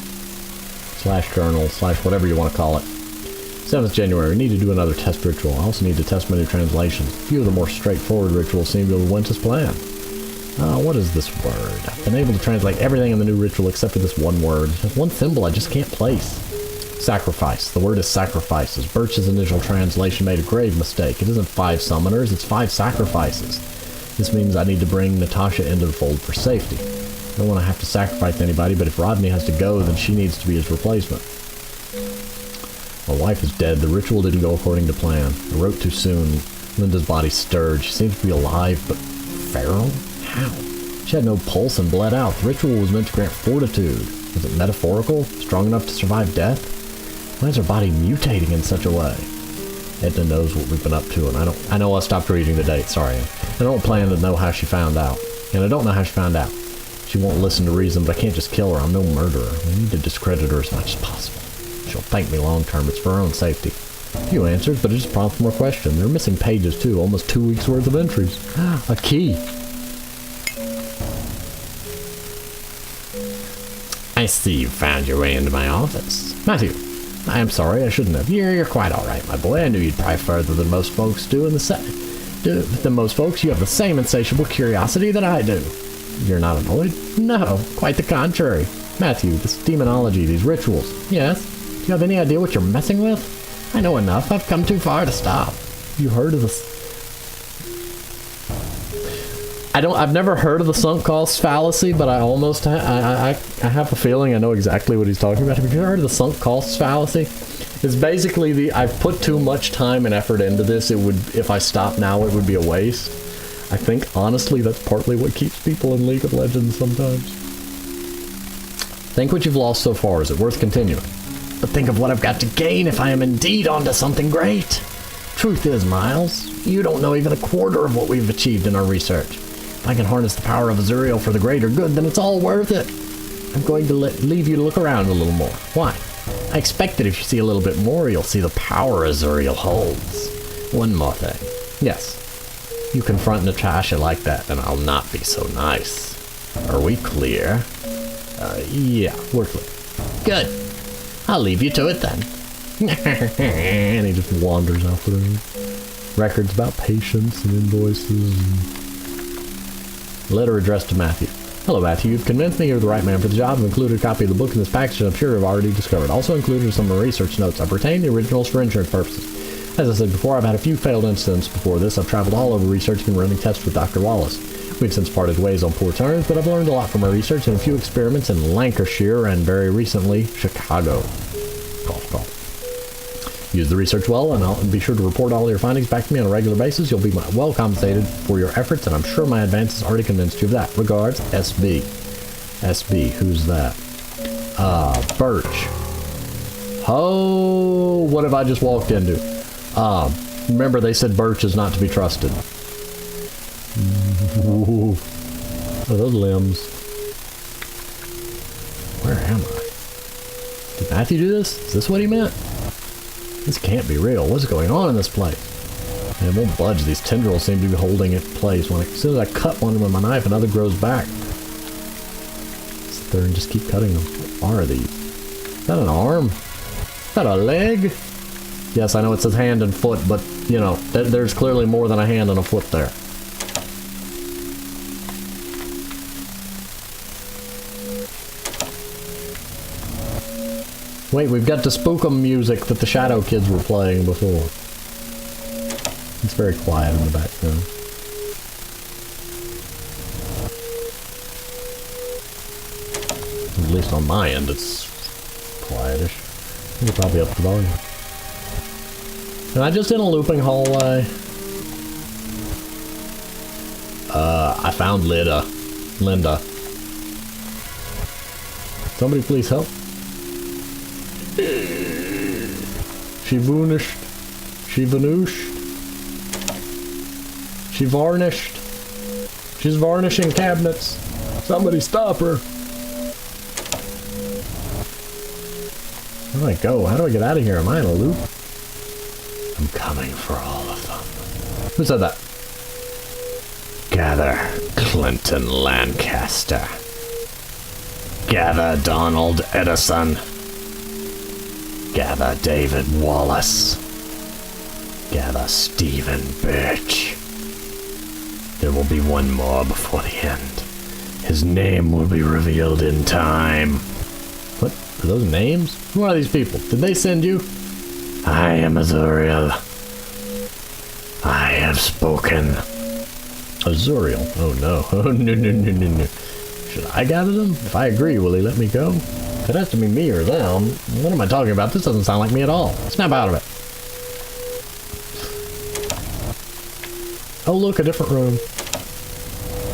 / journal / whatever you want to call it. 7th January, we need to do another test ritual. I also need to test my new translations. A few of the more straightforward rituals seem to have went as planned. What is this word? I've been able to translate everything in the new ritual except for this one word. There's one symbol I just can't place. Sacrifice. The word is sacrifices. Birch's initial translation made a grave mistake. It isn't 5 summoners, it's 5 sacrifices. This means I need to bring Natasha into the fold for safety. I don't want to have to sacrifice anybody, but if Rodney has to go, then she needs to be his replacement. My wife is dead. The ritual didn't go according to plan. I wrote too soon. Linda's body stirred. She seems to be alive, but feral? How? She had no pulse and bled out. The ritual was meant to grant fortitude. Was it metaphorical? Strong enough to survive death? Why is her body mutating in such a way? Edna knows what we've been up to, and I know I stopped reading the date, sorry. I don't plan to know how she found out. And I don't know how she found out. She won't listen to reason, but I can't just kill her. I'm no murderer. I need to discredit her as much as possible. She'll thank me long term. It's for her own safety. A few answers, but it just prompts more questions. There are missing pages, too. Almost 2 weeks' worth of entries. A key. I see you found your way into my office. Matthew, I am sorry, I shouldn't have. You're quite all right, my boy. I knew you'd pry further than most folks do. Than most folks, you have the same insatiable curiosity that I do. You're not annoyed? No, quite the contrary. Matthew, this demonology, these rituals. Yes? Do you have any idea what you're messing with? I know enough. I've come too far to stop. You heard of this? I've never heard of the sunk cost fallacy, but I almost I have a feeling I know exactly what he's talking about. Have you heard of the sunk cost fallacy? It's basically I've put too much time and effort into this. If I stop now, it would be a waste. I think honestly that's partly what keeps people in League of Legends sometimes. Think what you've lost so far. Is it worth continuing? But think of what I've got to gain if I am indeed onto something great. Truth is, Miles, you don't know even a quarter of what we've achieved in our research. If I can harness the power of Azureal for the greater good, then it's all worth it. I'm going to leave you to look around a little more. Why? I expect that if you see a little bit more, you'll see the power Azureal holds. One more thing. Yes. You confront Natasha like that, and I'll not be so nice. Are we clear? Yeah, we're clear. Good. I'll leave you to it then. And he just wanders out there. Records about patients and invoices. Letter addressed to Matthew. Hello, Matthew. You've convinced me you're the right man for the job. I've included a copy of the book in this package I'm sure you've already discovered. Also included some of my research notes. I've retained the originals for insurance purposes. As I said before, I've had a few failed incidents before this. I've traveled all over researching and running tests with Dr. Wallace. We've since parted ways on poor terms, but I've learned a lot from our research and a few experiments in Lancashire and, very recently, Chicago. Cough, cough. Use the research well, and I'll be sure to report all your findings back to me on a regular basis. You'll be well compensated for your efforts, and I'm sure my advances already convinced you of that. Regards, SB. SB, who's that? Birch. Oh, what have I just walked into? Remember they said Birch is not to be trusted. Ooh. Oh, those limbs. Where am I? Did Matthew do this? Is this what he meant? This can't be real. What's going on in this place? And it won't budge. These tendrils seem to be holding it in place. As soon as I cut one with my knife, another grows back. Sit there and just keep cutting them. What are these? Is that an arm? Is that a leg? Yes, I know it says hand and foot, but, you know, there's clearly more than a hand and a foot there. Wait, we've got the Spookum music that the Shadow Kids were playing before. It's very quiet in the background. At least on my end, it's quietish. You can probably up the volume. Am I just in a looping hallway? I found Linda. Somebody please help. She vanished. She vanished. She varnished. She's varnishing cabinets. Somebody stop her. Where do I go? How do I get out of here? Am I in a loop? I'm coming for all of them. Who said that? Gather, Clinton Lancaster. Gather, Donald Edison. Gather, David Wallace. Gather, Stephen Birch. There will be one more before the end. His name will be revealed in time. What? Are those names? Who are these people? Did they send you? I am Azureal. I have spoken. Azureal? Oh no. Oh no. Should I gather them? If I agree, will he let me go? It has to be me or them. What am I talking about? This doesn't sound like me at all. Snap out of it. Oh look, a different room.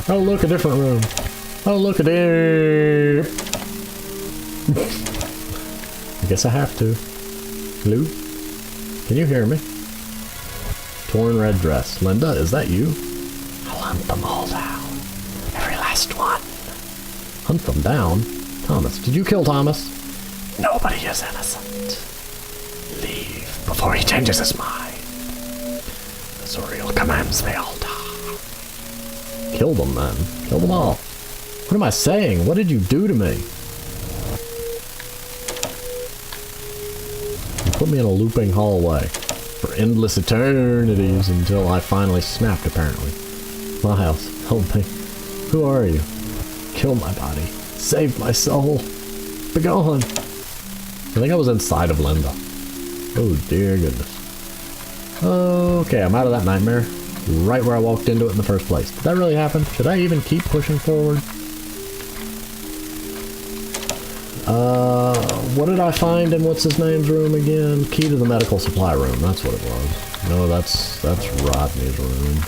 Oh look, a different room. Oh look at it. I guess I have to. Lou? Can you hear me? Torn red dress. Linda, is that you? I'll hunt them all down. Every last one. Hunt them down? Thomas. Did you kill Thomas? Nobody is innocent. Leave before he changes his mind. Azureal commands they all die. Kill them then. Kill them all. What am I saying? What did you do to me? You put me in a looping hallway for endless eternities until I finally snapped, apparently. Miles, help me. Who are you? Kill my body. Save my soul. Begone. I think I was inside of Linda. Oh dear goodness. Okay, I'm out of that nightmare. Right where I walked into it in the first place. Did that really happen? Should I even keep pushing forward? What did I find in what's-his-name's room again? Key to the medical supply room. That's what it was. No, that's Rodney's room.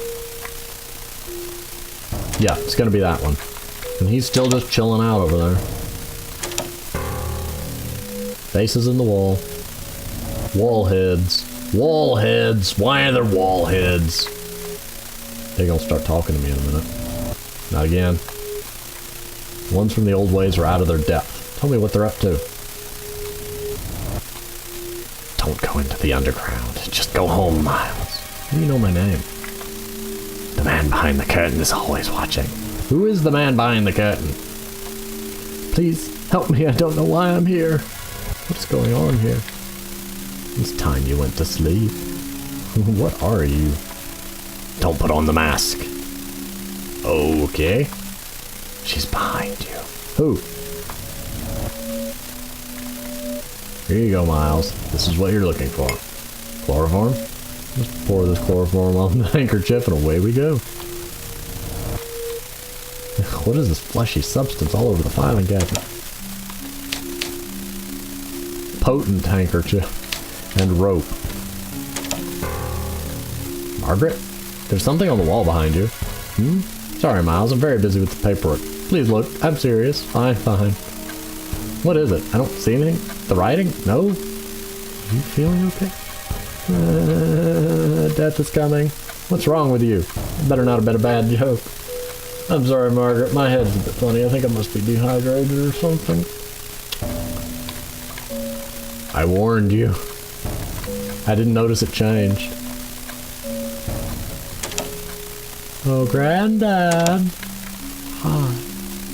Yeah, it's gonna be that one. And he's still just chilling out over there. Faces in the wall. Wall heads. Wall heads. Why are there wall heads? They're gonna start talking to me in a minute. Not again. The ones from the old ways are out of their depth. Tell me what they're up to. Don't go into the underground. Just go home, Miles. How do you know my name? The man behind the curtain is always watching. Who is the man behind the curtain? Please, help me. I don't know why I'm here. What's going on here? It's time you went to sleep. What are you? Don't put on the mask. Okay. She's behind you. Who? Here you go, Miles. This is what you're looking for. Chloroform? Just pour this chloroform on the handkerchief and away we go. What is this fleshy substance all over the filing cabinet? Potent handkerchief. And rope. Margaret? There's something on the wall behind you. Sorry, Miles. I'm very busy with the paperwork. Please look. I'm serious. Fine. What is it? I don't see anything. The writing? No? Are you feeling okay? Death is coming. What's wrong with you? It better not have been a bad joke. I'm sorry, Margaret. My head's a bit funny. I think I must be dehydrated or something. I warned you. I didn't notice it changed. Oh, Granddad. Hi.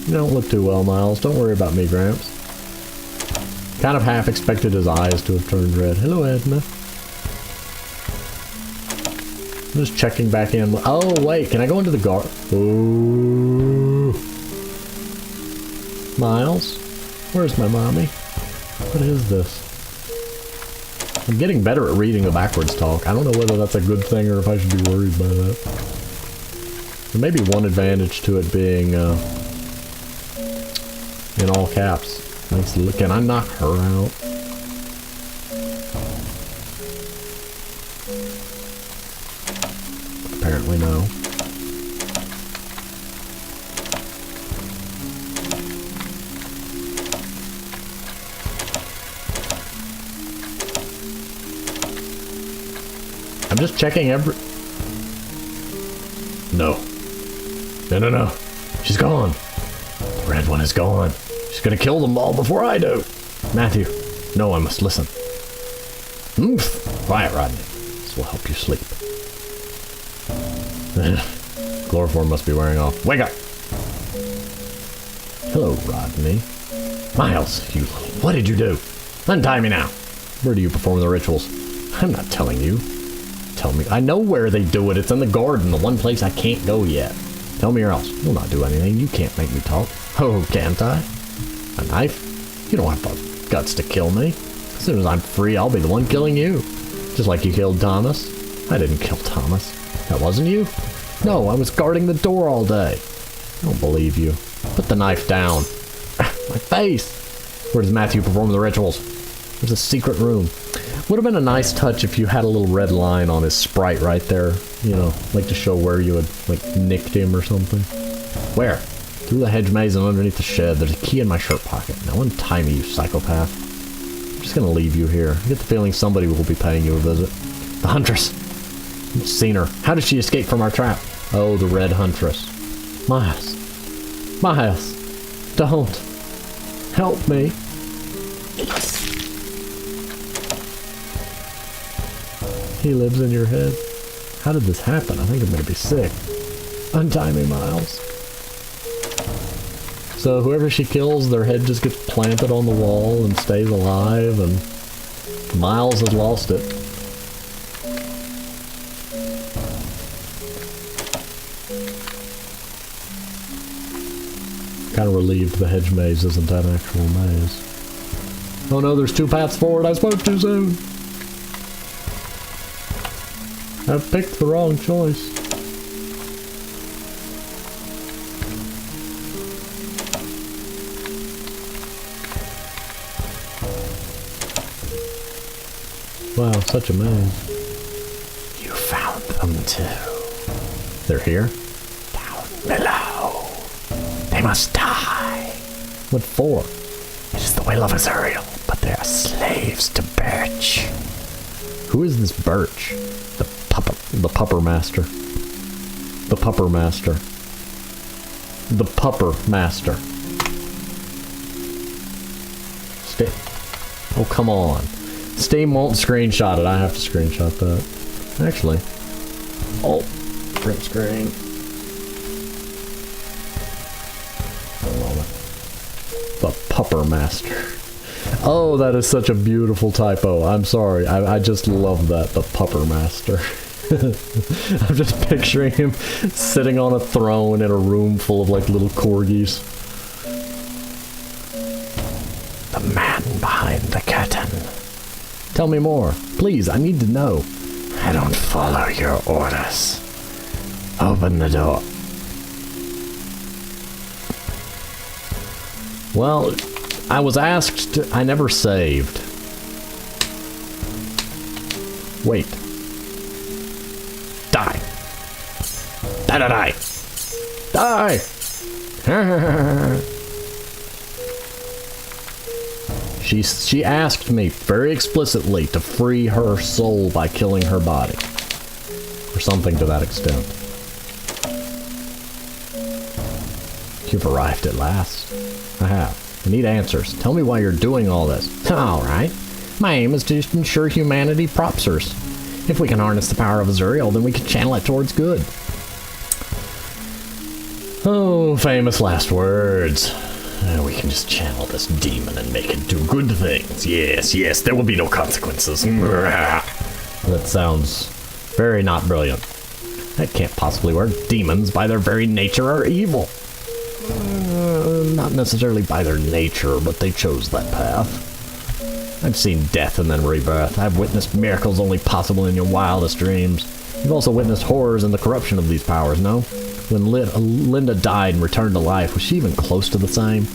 You don't look too well, Miles. Don't worry about me, Gramps. Kind of half expected his eyes to have turned red. Hello, Edna. I'm just checking back in. Oh, wait. Can I go into the garden? Ooh. Miles? Where's my mommy? What is this? I'm getting better at reading the backwards talk. I don't know whether that's a good thing or if I should be worried by that. There may be one advantage to it being in all caps. Can I knock her out? Apparently no. I'm just checking every... No. No. She's gone. The red one is gone. She's gonna kill them all before I do. Matthew. No, I must listen. Quiet, Rodney. This will help you sleep. Chloroform must be wearing off. Wake up! Hello, Rodney. Miles, what did you do? Untie me now. Where do you perform the rituals? I'm not telling you. Tell me. I know where they do it. It's in the garden, the one place I can't go yet. Tell me or else. You'll not do anything. You can't make me talk. Oh, can't I? A knife? You don't have the guts to kill me. As soon as I'm free, I'll be the one killing you. Just like you killed Thomas. I didn't kill Thomas. That wasn't you? No, I was guarding the door all day. I don't believe you. Put the knife down. My face! Where does Matthew perform the rituals? There's a secret room. Would have been a nice touch if you had a little red line on his sprite right there. You know, like to show where you had, like, nicked him or something. Where? Through the hedge maze and underneath the shed. There's a key in my shirt pocket. Now untie me, you psychopath. I'm just gonna leave you here. I get the feeling somebody will be paying you a visit. The Huntress. I've seen her. How did she escape from our trap? Oh, the Red Huntress. Miles. Miles. Don't. Help me. He lives in your head. How did this happen? I think I'm gonna be sick. Untie me, Miles. So whoever she kills, their head just gets planted on the wall and stays alive, and Miles has lost it. Kind of relieved the hedge maze isn't an actual maze. Oh no, there's two paths forward. I spoke too soon. I've picked the wrong choice. Wow, such a maze. You found them too. They're here? Down below. They must die. What for? It is the will of Azureal, but they are slaves to Birch. Who is this Birch? The Pupper Master. The Pupper Master. The Pupper Master. Stay. Oh, come on. Steam won't screenshot it. I have to screenshot that. Actually. Oh, print screen. One moment. The Pupper Master. Oh, that is such a beautiful typo. I'm sorry. I just love that. The Pupper Master. I'm just picturing him sitting on a throne in a room full of like little corgis. The man behind the curtain. Tell me more. Please, I need to know. I don't follow your orders. Open the door. Well, I was asked to... I never saved. Wait. Die. Die. Die! She asked me very explicitly to free her soul by killing her body. Or something to that extent. You've arrived at last. I have. I need answers. Tell me why you're doing all this. Alright. My aim is to ensure humanity prospers. If we can harness the power of Azureal, then we can channel it towards good. Oh, famous last words. We can just channel this demon and make it do good things. Yes, there will be no consequences. That sounds very not brilliant. That can't possibly work. Demons, by their very nature, are evil. Not necessarily by their nature, but they chose that path. I've seen death and then rebirth. I've witnessed miracles only possible in your wildest dreams. You've also witnessed horrors and the corruption of these powers, no? When Linda died and returned to life, was she even close to the same?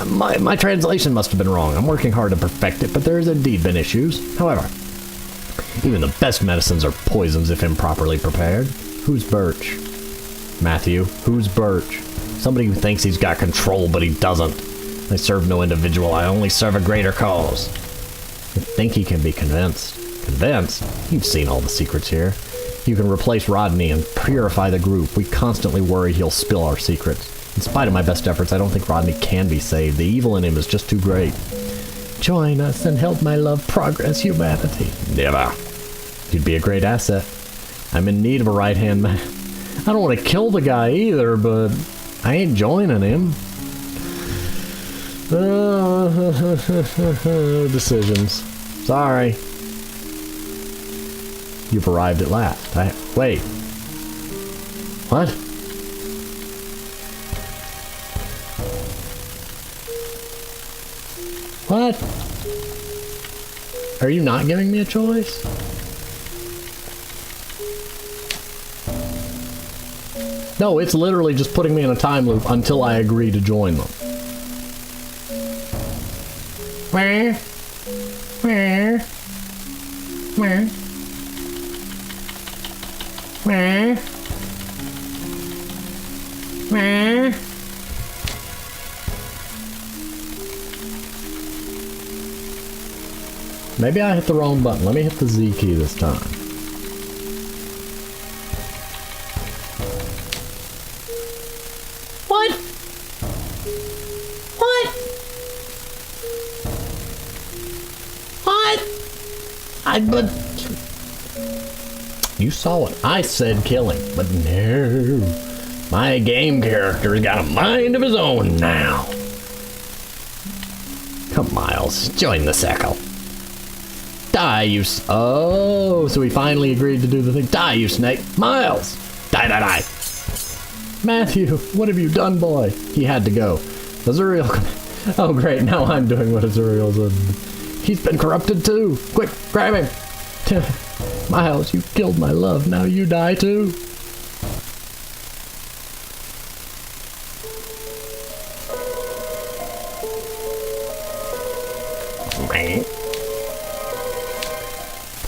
My translation must have been wrong. I'm working hard to perfect it, but there has indeed been issues. However, even the best medicines are poisons if improperly prepared. Who's Birch? Matthew, who's Birch? Somebody who thinks he's got control, but he doesn't. I serve no individual. I only serve a greater cause. I think he can be convinced. Convinced? You've seen all the secrets here. You can replace Rodney and purify the group. We constantly worry he'll spill our secrets. In spite of my best efforts, I don't think Rodney can be saved. The evil in him is just too great. Join us and help my love progress humanity. Never. You'd be a great asset. I'm in need of a right-hand man. I don't want to kill the guy either, but I ain't joining him. Decisions. Sorry. You've arrived at last. Wait. What? What? Are you not giving me a choice? No, it's literally just putting me in a time loop until I agree to join them. Where? Where? Where? Where? Where? Maybe I hit the wrong button. Let me hit the Z key this time. What? What? What? But you saw what I said, killing, but no. My game character's got a mind of his own now. Come, Miles, join the circle. Die, you oh, so he finally agreed to do the thing. Die, you snake. Miles! Die, die, die. Matthew, what have you done, boy? He had to go. Azureal. Oh, great, now I'm doing what Azureal did. He's been corrupted, too. Quick, grab him. Miles, you killed my love. Now you die, too.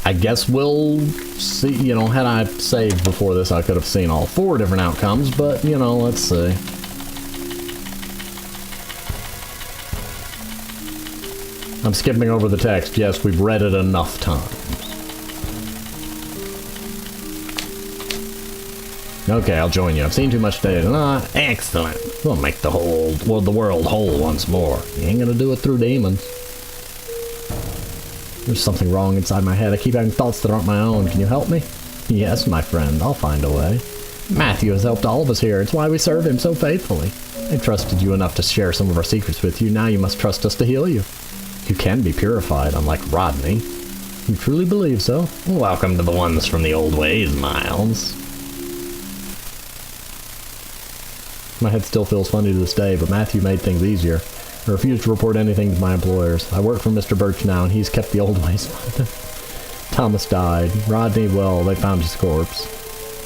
I guess we'll see. You know, had I saved before this, I could have seen all 4 different outcomes, but, you know, let's see. I'm skipping over the text. Yes, we've read it enough times. Okay, I'll join you. I've seen too much today. Ah, excellent. We'll make the world whole once more. You ain't gonna do it through demons. There's something wrong inside my head. I keep having thoughts that aren't my own. Can you help me? Yes, my friend. I'll find a way. Matthew has helped all of us here. It's why we serve him so faithfully. I trusted you enough to share some of our secrets with you. Now you must trust us to heal you. You can be purified, unlike Rodney. You truly believe so? Welcome to the ones from the old ways, Miles. My head still feels funny to this day, but Matthew made things easier. I refuse to report anything to my employers. I work for Mr. Birch now, and he's kept the old ways. Thomas died. Rodney, well, they found his corpse.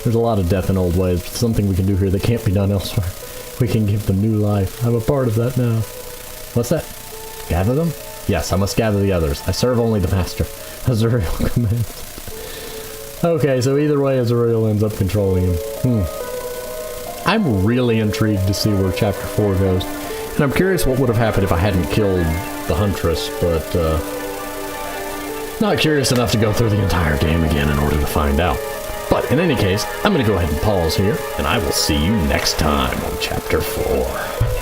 There's a lot of death in old ways, but something we can do here that can't be done elsewhere. We can give them new life. I'm a part of that now. What's that? Gather them? Yes, I must gather the others. I serve only the master. Azureal commands. Okay, so either way, Azureal ends up controlling him. I'm really intrigued to see where Chapter 4 goes. And I'm curious what would have happened if I hadn't killed the Huntress, but not curious enough to go through the entire game again in order to find out. But in any case, I'm going to go ahead and pause here, and I will see you next time on Chapter 4.